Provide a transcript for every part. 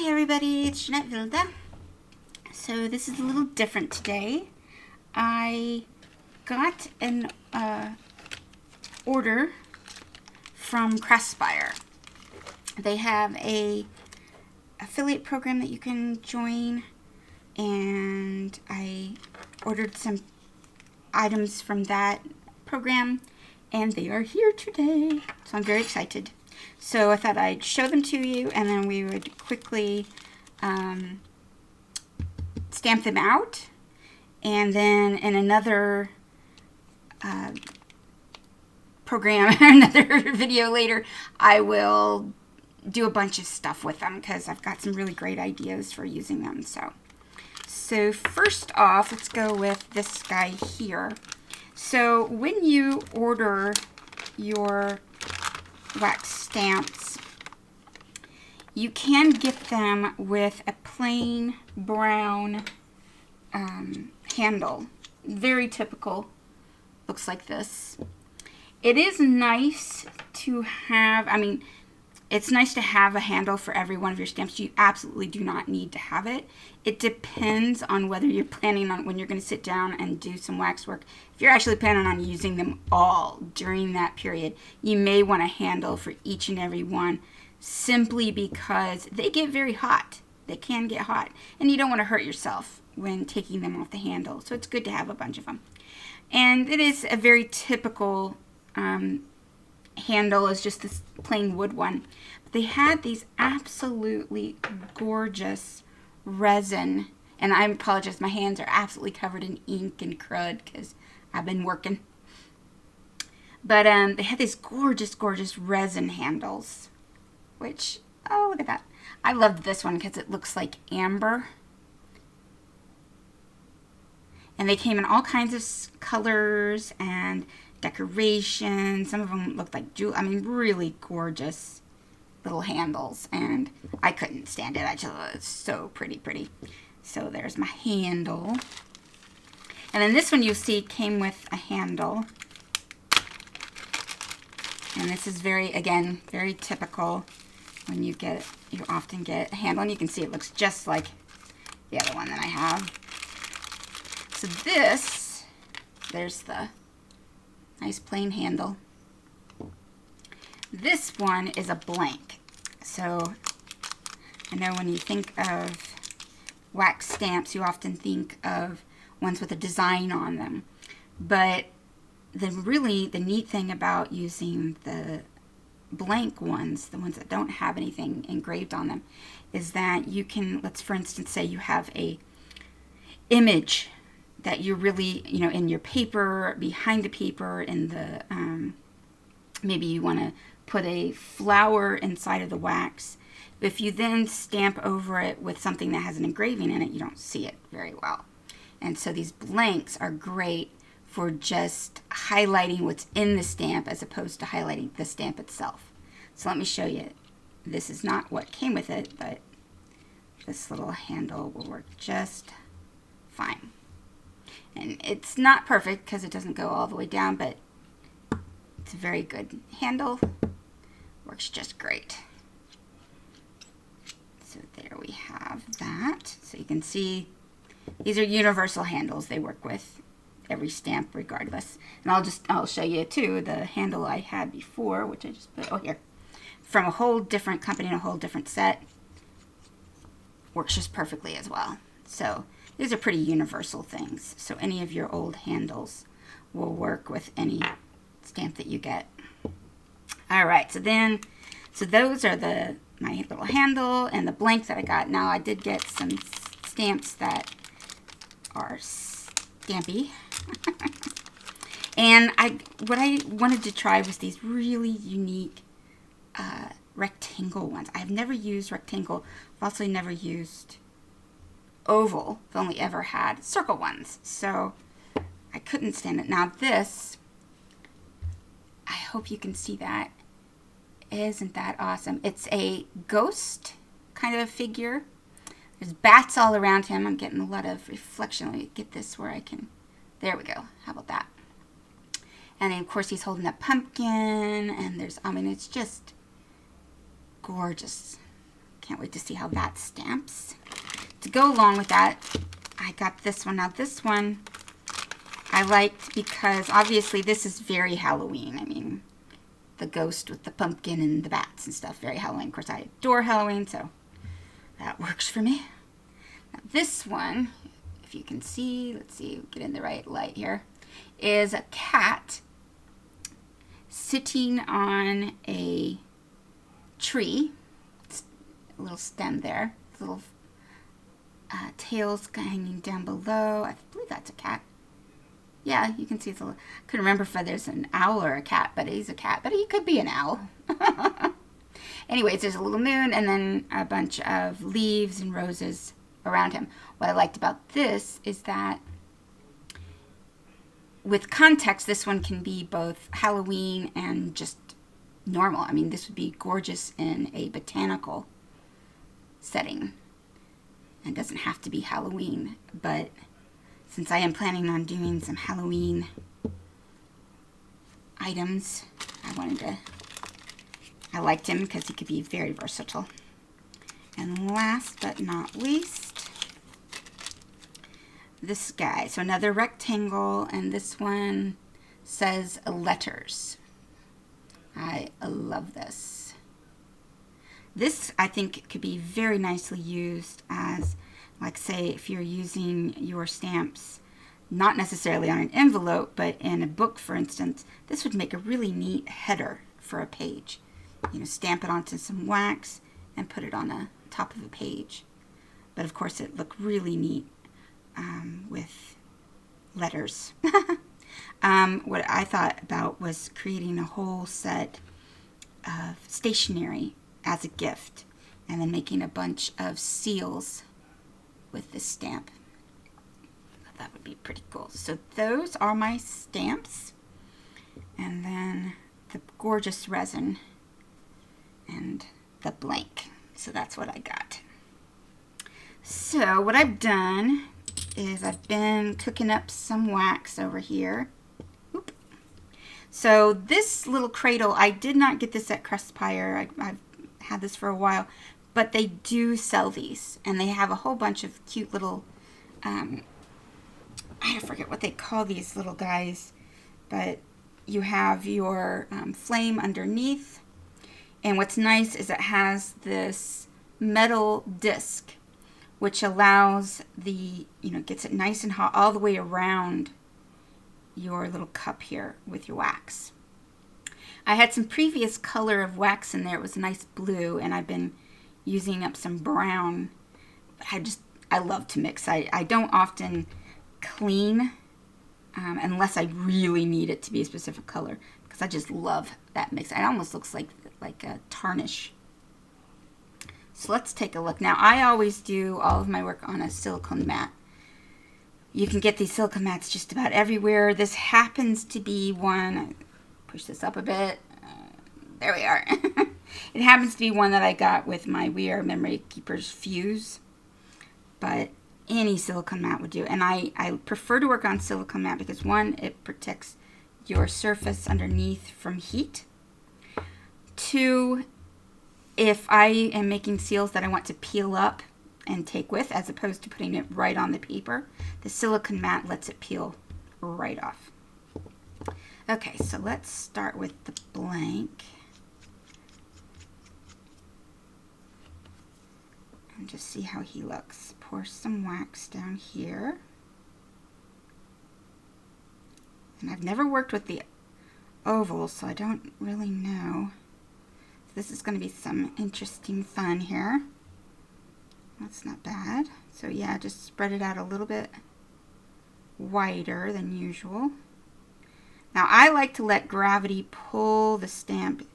Hi everybody, it's Jeanette Vilda. So this is a little different today. I got an order from Craspire. They have a affiliate program that you can join, and I ordered some items from that program and they are here today. So I'm very excited. So I thought I'd show them to you and then we would quickly stamp them out, and then in another program, another video later, I will do a bunch of stuff with them because I've got some really great ideas for using them. So first off, let's go with this guy here. So when you order your wax stamps, you can get them with a plain brown handle. Very typical. Looks like this. It is nice to have, it's nice to have a handle for every one of your stamps. You absolutely do not need to have it. It depends on whether you're planning on when you're going to sit down and do some wax work. If you're actually planning on using them all during that period, you may want a handle for each and every one, simply because they get very hot. They can get hot, and you don't want to hurt yourself when taking them off the handle. So it's good to have a bunch of them. And it is a very typical handle, is just this plain wood one. But they had these absolutely gorgeous resin, and I apologize, my hands are absolutely covered in ink and crud because I've been working. But they had these gorgeous resin handles, which, oh, look at that. I loved this one because it looks like amber. And they came in all kinds of colors and decoration. Some of them looked like jewel. Really gorgeous little handles, and I couldn't stand it. I just thought it was so pretty. So there's my handle, and then this one, you'll see, came with a handle, and this is very typical. When you often get a handle, and you can see it looks just like the other one that I have. So there's the nice plain handle. This one is a blank. So I know when you think of wax stamps, you often think of ones with a design on them. But the neat thing about using the blank ones, the ones that don't have anything engraved on them, is that you can, let's for instance say you have a image that you really, in your paper, behind the paper, in the, maybe you want to put a flower inside of the wax. If you then stamp over it with something that has an engraving in it, you don't see it very well. And so these blanks are great for just highlighting what's in the stamp as opposed to highlighting the stamp itself. So let me show you. This is not what came with it, but this little handle will work just fine. And it's not perfect because it doesn't go all the way down, but it's a very good handle. Works just great. So there we have that. So you can see these are universal handles. They work with every stamp regardless. And I'll show you too the handle I had before, which I just put here, from a whole different company and a whole different set. Works just perfectly as well. So these are pretty universal things. So any of your old handles will work with any stamp that you get. All right, so those are my little handle and the blank that I got. Now I did get some stamps that are stampy. And what I wanted to try was these really unique rectangle ones. I've never used rectangle. I've also never used oval. I've only ever had circle ones. So I couldn't stand it. Now this, I hope you can see that. Isn't that awesome? It's a ghost kind of a figure. There's bats all around him. I'm getting a lot of reflection. Let me get this where I can. There we go. How about that? And then, of course, he's holding a pumpkin. And there's, it's just gorgeous. Can't wait to see how that stamps. To go along with that, I got this one. Now this one I liked because obviously this is very Halloween. I mean, the ghost with the pumpkin and the bats and stuff, very Halloween. Of course, I adore Halloween, so that works for me. Now this one, if you can see, let's see, get in the right light here, is a cat sitting on a tree. It's a little stem there, little tails hanging down below. I believe that's a cat. Yeah, you can see it's a little, I couldn't remember if there's an owl or a cat, but he's a cat, but he could be an owl. Anyways, there's a little moon and then a bunch of leaves and roses around him. What I liked about this is that with context, this one can be both Halloween and just normal. I mean, this would be gorgeous in a botanical setting. It doesn't have to be Halloween, but since I am planning on doing some Halloween items, I liked him because he could be very versatile. And last but not least, this guy. So another rectangle, and this one says letters. I love this. This, I think, could be very nicely used as, like, say, if you're using your stamps, not necessarily on an envelope, but in a book, for instance, this would make a really neat header for a page. You know, stamp it onto some wax and put it on the top of a page. But, of course, it looked really neat with letters. What I thought about was creating a whole set of stationery as a gift and then making a bunch of seals with this stamp. That would be pretty cool. So those are my stamps, and then the gorgeous resin and the blank. So that's what I got. So what I've done is I've been cooking up some wax over here. Oop. So this little cradle, I did not get this at Craspire. I've had this for a while, but they do sell these, and they have a whole bunch of cute little, I forget what they call these little guys, but you have your flame underneath, and what's nice is it has this metal disc, which allows the, gets it nice and hot all the way around your little cup here with your wax. I had some previous color of wax in there. It was a nice blue, and I've been using up some brown. I love to mix. I don't often clean unless I really need it to be a specific color, because I just love that mix. It almost looks like a tarnish. So let's take a look. Now, I always do all of my work on a silicone mat. You can get these silicone mats just about everywhere. This happens to be one. Push this up a bit. There we are. It happens to be one that I got with my We Are Memory Keepers fuse, but any silicone mat would do. And I prefer to work on silicone mat because, one, it protects your surface underneath from heat. Two, if I am making seals that I want to peel up and take with, as opposed to putting it right on the paper, the silicone mat lets it peel right off. Okay, so let's start with the blank. And just see how he looks. Pour some wax down here. And I've never worked with the oval, so I don't really know. So this is going to be some interesting fun here. That's not bad. So yeah, just spread it out a little bit wider than usual. Now, I like to let gravity pull the stamp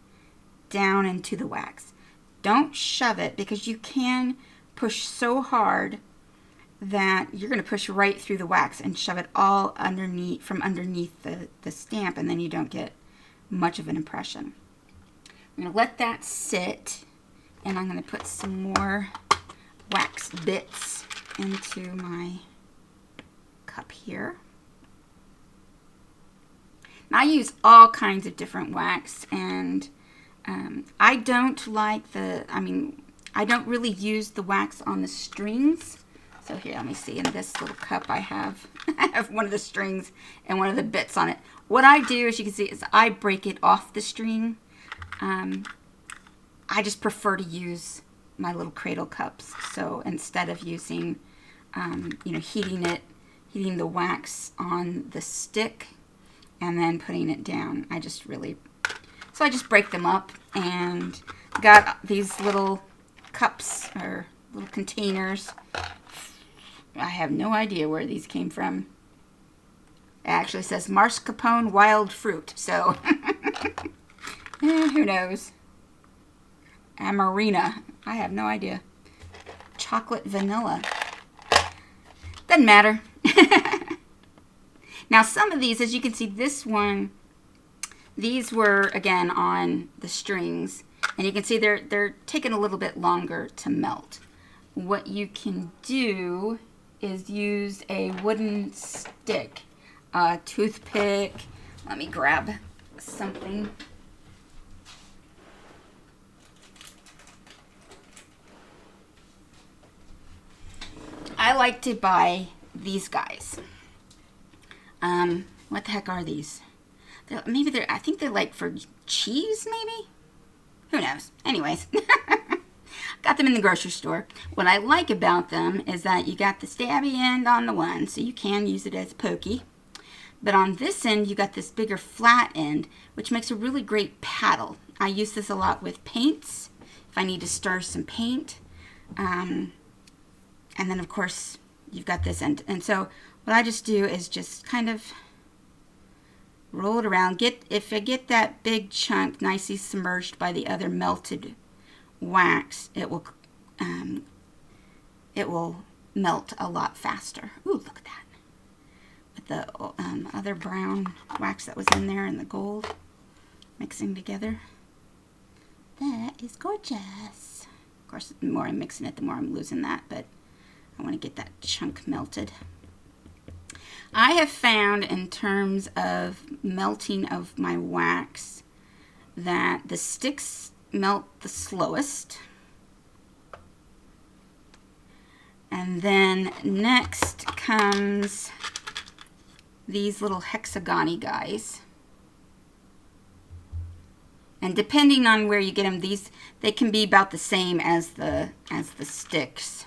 down into the wax. Don't shove it, because you can push so hard that you're going to push right through the wax and shove it all underneath, from underneath the stamp, and then you don't get much of an impression. I'm going to let that sit, and I'm going to put some more wax bits into my cup here. Now, I use all kinds of different wax, and I don't like I don't really use the wax on the strings. So here, let me see. In this little cup I have one of the strings and one of the bits on it. What I do, as you can see, is I break it off the string. I just prefer to use my little Cradle cups. So instead of using, you know, heating the wax on the stick and then putting it down, I just break them up and got these little cups or little containers. I have no idea where these came from. It actually says mascarpone wild fruit, so who knows? Amarina, I have no idea. Chocolate vanilla, doesn't matter. Now some of these, as you can see, this one, these were again on the strings, and you can see they're taking a little bit longer to melt. What you can do is use a wooden stick, a toothpick. Let me grab something. I like to buy these guys. What the heck are these? I think they're like for cheese, maybe? Who knows? Anyways. Got them in the grocery store. What I like about them is that you got the stabby end on the one, so you can use it as pokey. But on this end, you got this bigger flat end, which makes a really great paddle. I use this a lot with paints, if I need to stir some paint. And then, of course, you've got this end. And so what I just do is just kind of roll it around. If I get that big chunk nicely submerged by the other melted wax, it will melt a lot faster. Ooh, look at that. With the other brown wax that was in there and the gold mixing together. That is gorgeous. Of course, the more I'm mixing it, the more I'm losing that, but I want to get that chunk melted. I have found, in terms of melting of my wax, that the sticks melt the slowest. And then next comes these little hexagony guys. And depending on where you get them, they can be about the same as the sticks.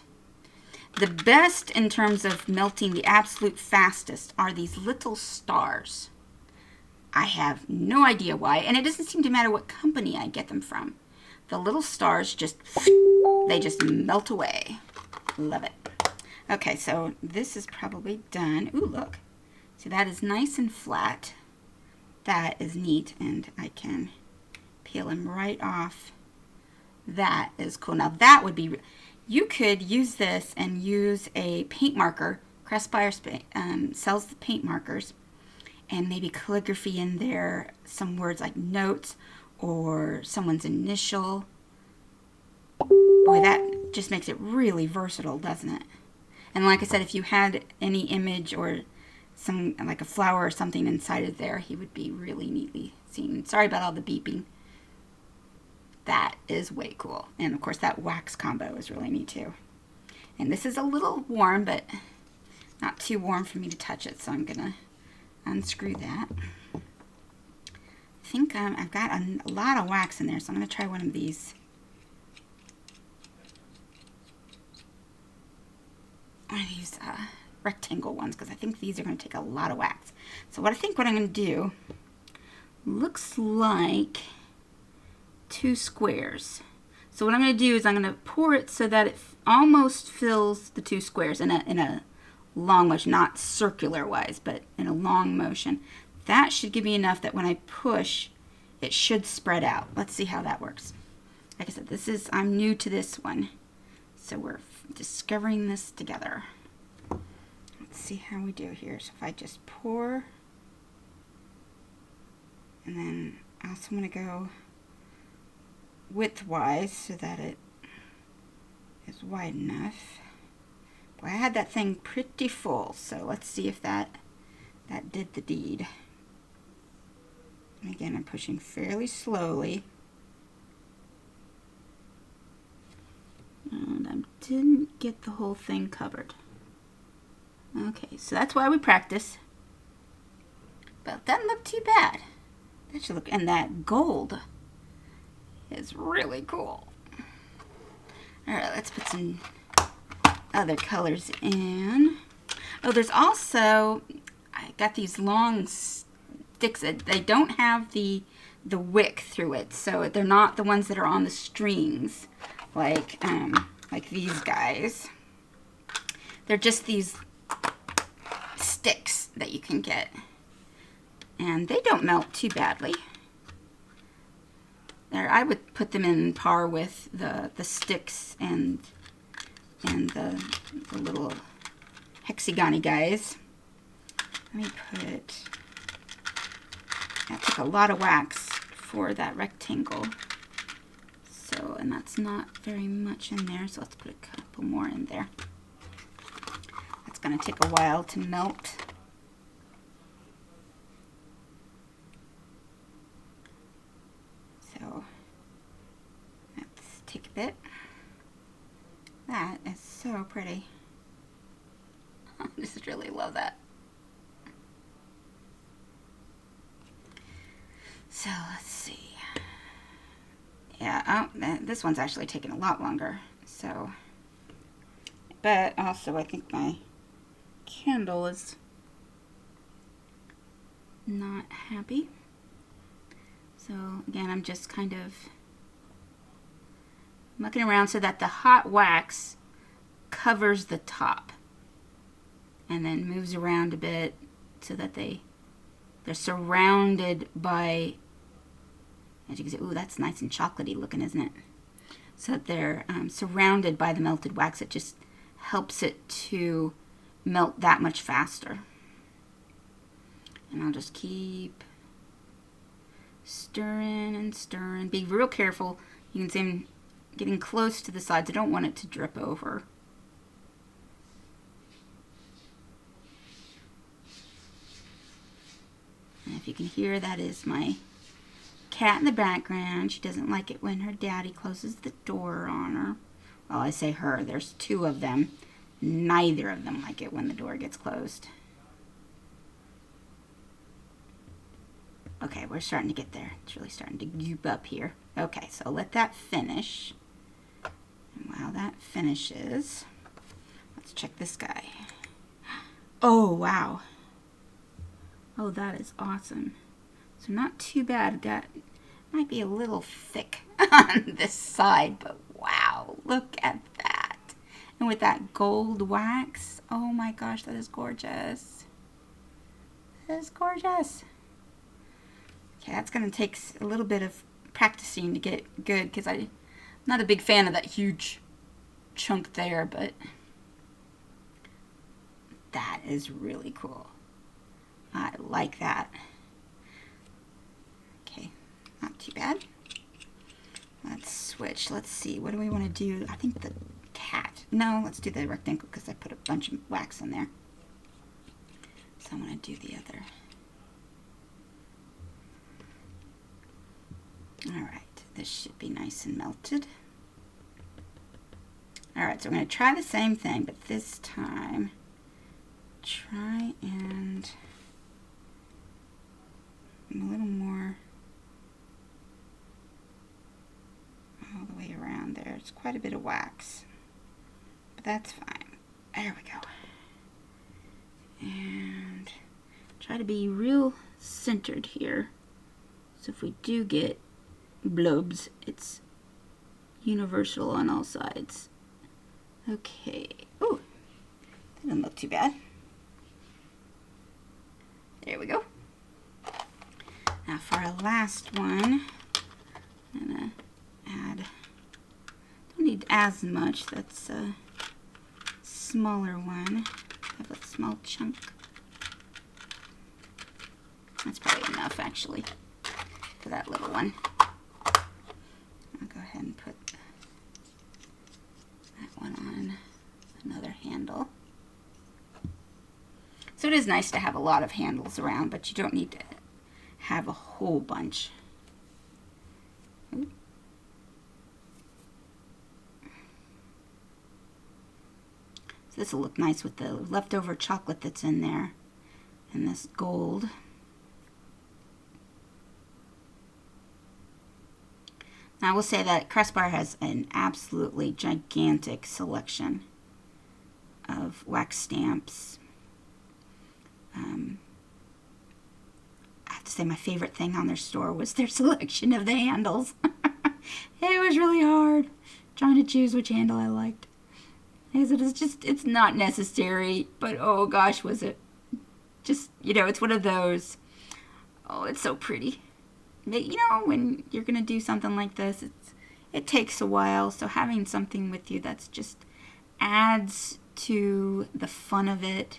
The best in terms of melting the absolute fastest are these little stars. I have no idea why, and it doesn't seem to matter what company I get them from. The little stars just melt away. Love it. Okay, so this is probably done. Ooh, look. See, that is nice and flat. That is neat, and I can peel them right off. That is cool. Now that would be, you could use this and use a paint marker. Craspire sells the paint markers, and maybe calligraphy in there, some words like notes or someone's initial. Boy, that just makes it really versatile, doesn't it? And like I said, if you had any image or some, like a flower or something inside of there, he would be really neatly seen. Sorry about all the beeping. That is way cool. And of course that wax combo is really neat too. And this is a little warm, but not too warm for me to touch it, so I'm gonna unscrew that. I think I've got a lot of wax in there, so I'm gonna try one of these. One of these rectangle ones, because I think these are going to take a lot of wax. So what I'm going to do, looks like 2 squares. So what I'm going to do is I'm going to pour it so that it almost fills the 2 squares in a long motion, not circular wise, but in a long motion. That should give me enough that when I push, it should spread out. Let's see how that works. Like I said, I'm new to this one, so we're discovering this together. Let's see how we do here. So if I just pour, and then I also want to go widthwise so that it is wide enough. Boy, I had that thing pretty full, so let's see if that did the deed. And again, I'm pushing fairly slowly. didn't get the whole thing covered. Okay, so that's why we practice. But it doesn't look too bad. That should look, and that gold is really cool. All right, let's put some other colors in. Oh, there's also, I got these long sticks. They don't have the wick through it, so they're not the ones that are on the strings, like these guys. They're just these sticks that you can get, and they don't melt too badly. I would put them in par with the sticks and the little hexagony guys. Let me put, I took a lot of wax for that rectangle. So, and that's not very much in there, so let's put a couple more in there. That's going to take a while to melt. So, let's take a bit. That is so pretty. I just really love that. So, let's see. Yeah, this one's actually taking a lot longer. So, but also I think my candle is not happy. So again, I'm just kind of mucking around so that the hot wax covers the top and then moves around a bit so that they're surrounded by, as you can see, ooh, that's nice and chocolatey looking, isn't it? So that they're surrounded by the melted wax. It just helps it to melt that much faster. And I'll just keep stirring and stirring. Be real careful. You can see I'm getting close to the sides. I don't want it to drip over. And if you can hear, that is my cat in the background. She doesn't like it when her daddy closes the door on her. Well, I say her. There's two of them. Neither of them like it when the door gets closed. Okay, we're starting to get there. It's really starting to goop up here. Okay, so let that finish. And while that finishes, let's check this guy. Oh, wow. Oh, that is awesome. So not too bad. Got, might be a little thick on this side, but wow, look at that. And with that gold wax, oh my gosh, that is gorgeous. That is gorgeous. Okay, that's going to take a little bit of practicing to get good, because I'm not a big fan of that huge chunk there, but that is really cool. I like that. Okay, not too bad. Let's switch. Let's see, what do we want to do? I think the cat. No, let's do the rectangle because I put a bunch of wax in there. So I'm going to do the other. Alright, this should be nice and melted. Alright, so I'm going to try the same thing, but this time try and a little more all the way around there. It's quite a bit of wax, but that's fine. There we go. And try to be real centered here. So if we do get blobs, it's universal on all sides. Okay. Ooh, that doesn't look too bad. There we go. Now for our last one, I'm gonna add, don't need as much, that's a smaller one. Have a small chunk. That's probably enough actually for that little one. I'll go ahead and put that one on another handle. So it is nice to have a lot of handles around, but you don't need to have a whole bunch. Ooh. this will look nice with the leftover chocolate that's in there and this gold. I will say that Craspire has an absolutely gigantic selection of wax stamps. I have to say my favorite thing on their store was their selection of the handles. It was really hard trying to choose which handle I liked. It's not necessary, but oh gosh, was it just, it's one of those, oh, it's so pretty. When you're going to do something like this, it takes a while, so having something with you that's just adds to the fun of it,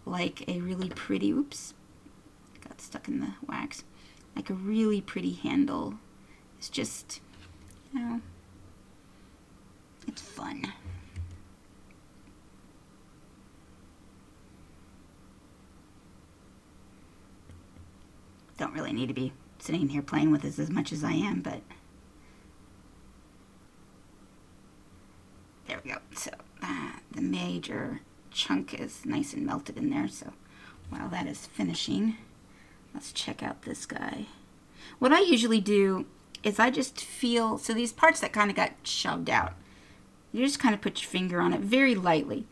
like a really pretty, oops, got stuck in the wax, like a really pretty handle. It's just, it's fun. Don't really need to be sitting here playing with this as much as I am, but there we go. So the major chunk is nice and melted in there. So while that is finishing, let's check out this guy. What I usually do is I just feel, so these parts that kind of got shoved out, you just kind of put your finger on it very lightly.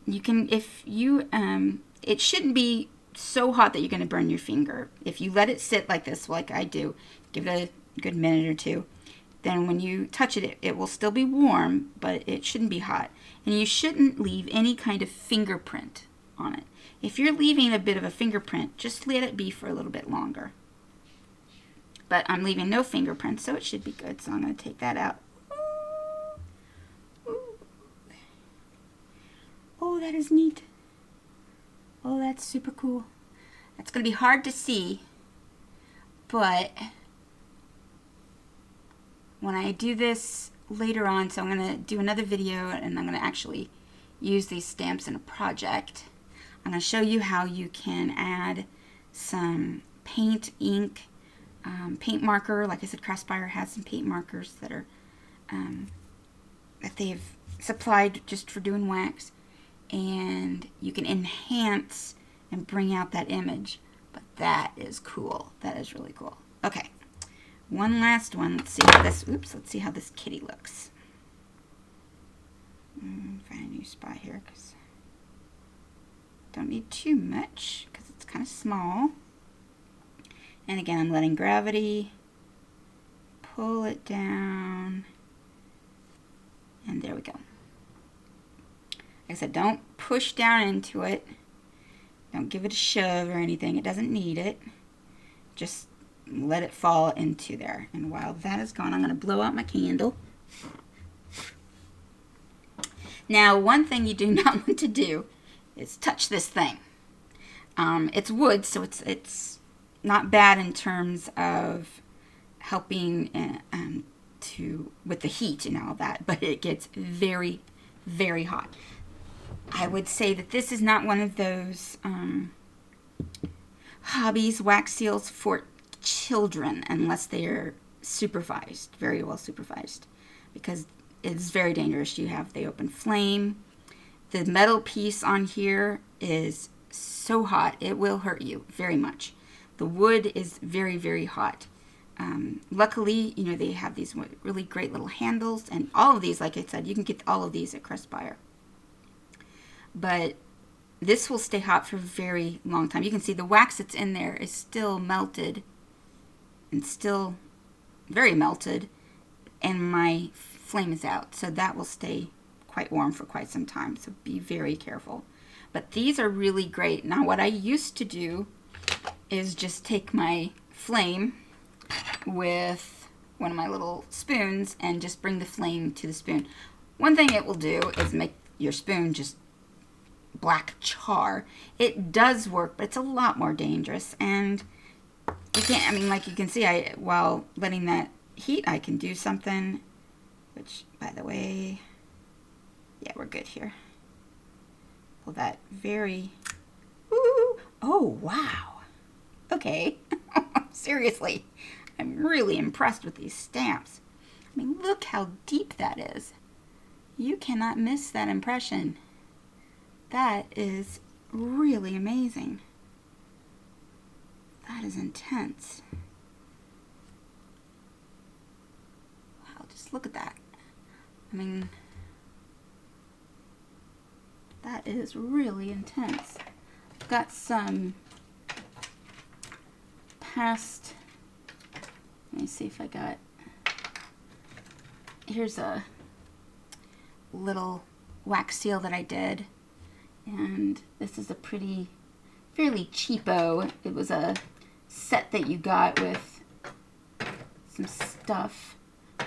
You can, it shouldn't be so hot that you're going to burn your finger. If you let it sit like this, like I do, give it a good minute or two, then when you touch it, it will still be warm, but it shouldn't be hot. And you shouldn't leave any kind of fingerprint on it. If you're leaving a bit of a fingerprint, just let it be for a little bit longer. But I'm leaving no fingerprints, so it should be good. So I'm going to take that out. Ooh. Oh, that is neat. Oh, that's super cool. That's going to be hard to see, but when I do this later on, so I'm going to do another video and I'm going to actually use these stamps in a project. I'm going to show you how you can add some paint, ink, paint marker. Like I said, Craspire has some paint markers that are that they've supplied just for doing wax. And you can enhance and bring out that image. But that is cool. That is really cool. Okay, one last one. Let's see how this, let's see how this kitty looks. Find a new spot here, because don't need too much, because it's kind of small. And again, I'm letting gravity pull it down. And there we go. Like I said, don't push down into it. Don't give it a shove or anything. It doesn't need it. Just let it fall into there. And while that is gone, I'm going to blow out my candle. Now, one thing you do not want to do is touch this thing. It's wood, so it's not bad in terms of helping with the heat and all that, but it gets very, very hot. I would say that this is not one of those hobbies, wax seals for children, unless they are supervised, very well supervised, because it's very dangerous. They open flame. The metal piece on here is so hot, it will hurt you very much. The wood is very, very hot. Luckily, they have these really great little handles, and all of these, like I said, you can get all of these at Craspire. But this will stay hot for a very long time. You can see the wax that's in there is still melted and still very melted, and my flame is out. So that will stay quite warm for quite some time. So be very careful. But these are really great. Now what I used to do is just take my flame with one of my little spoons and just bring the flame to the spoon. One thing it will do is make your spoon just black char. It does work, but it's a lot more dangerous, and you can't, like you can see, while letting that heat, I can do something, which, by the way, yeah, we're good here. Pull that very, ooh, oh, wow. Okay, seriously, I'm really impressed with these stamps. Look how deep that is. You cannot miss that impression. That is really amazing. That is intense. Wow, just look at that. I mean, that is really intense. I've got some past, let me see if I got, here's a little wax seal that I did, and this is a fairly cheapo. It was a set that you got with some stuff,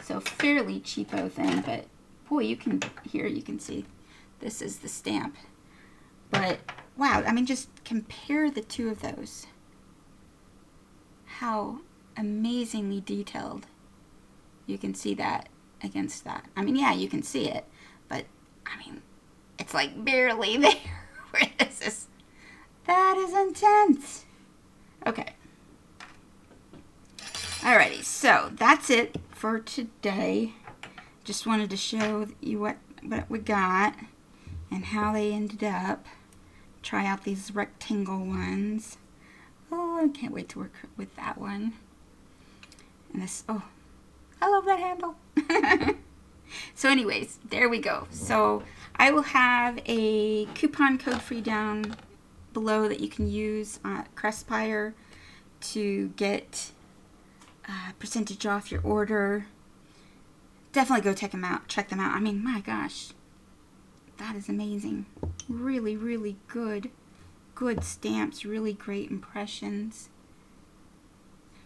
so fairly cheapo thing, but boy, you can see this is the stamp. But wow, I mean, just compare the two of those. How amazingly detailed. You can see that against that. I mean, yeah, you can see it, but I mean, it's like barely there. Where this is. That is intense. Okay. Alrighty, so that's it for today. Just wanted to show you what we got and how they ended up. Try out these rectangle ones. Oh, I can't wait to work with that one. And this, oh, I love that handle. So anyways, there we go. So I will have a coupon code for you down below that you can use at Craspire to get percentage off your order. Definitely go check them out. I mean, my gosh, that is amazing. Really, really good stamps, really great impressions.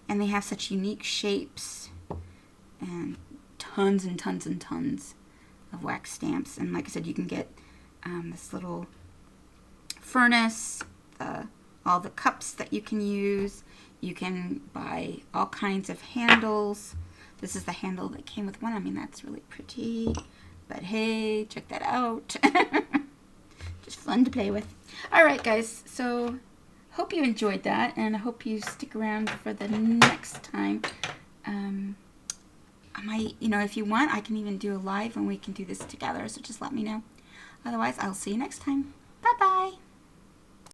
And they have such unique shapes and tons and tons and tons of wax stamps. And like I said, you can get this little furnace, all the cups that you can use. You can buy all kinds of handles. This is the handle that came with one. I mean, that's really pretty. But hey, check that out. Just fun to play with. Alright guys, so hope you enjoyed that, and I hope you stick around for the next time. I might, if you want, I can even do a live and we can do this together, so just let me know. Otherwise, I'll see you next time.